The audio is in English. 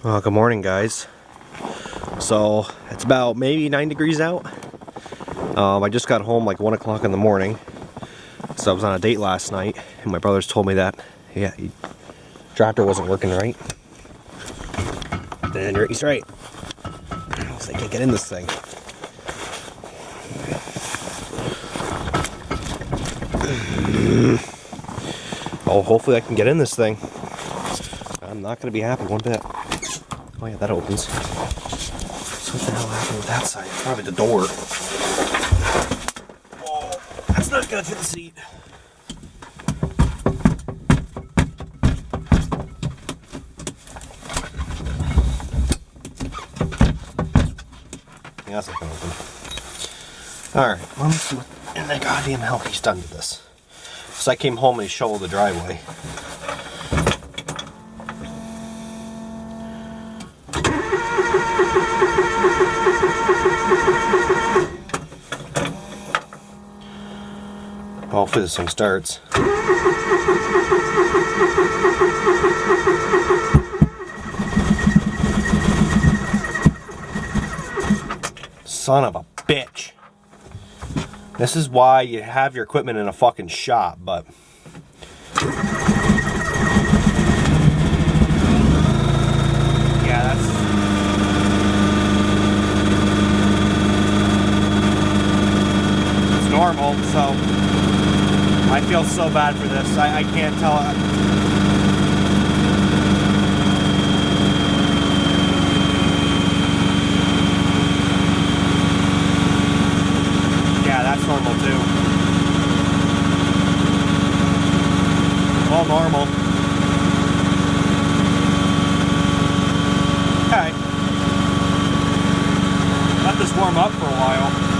Good morning, guys. So it's about maybe 9 degrees out. I just got home like 1 o'clock in the morning. So I was on a date last night, and my brothers told me that tractor wasn't working right. And he's right. I can't get in this thing. Oh, hopefully I can get in this thing. I'm not going to be happy one bit. Oh yeah, that opens. So what the hell happened with that side? It's probably the door. Oh, that's not going to fit the seat. Yeah, that's not going to open. Alright, let me see what in the goddamn hell he's done to this. So I came home and he shoveled the driveway. Hopefully this thing starts. Son of a bitch. This is why you have your equipment in a fucking shop, but yeah, it's normal, so I feel so bad for this. I can't tell. Yeah, that's normal too. All normal. Okay. Let this warm up for a while.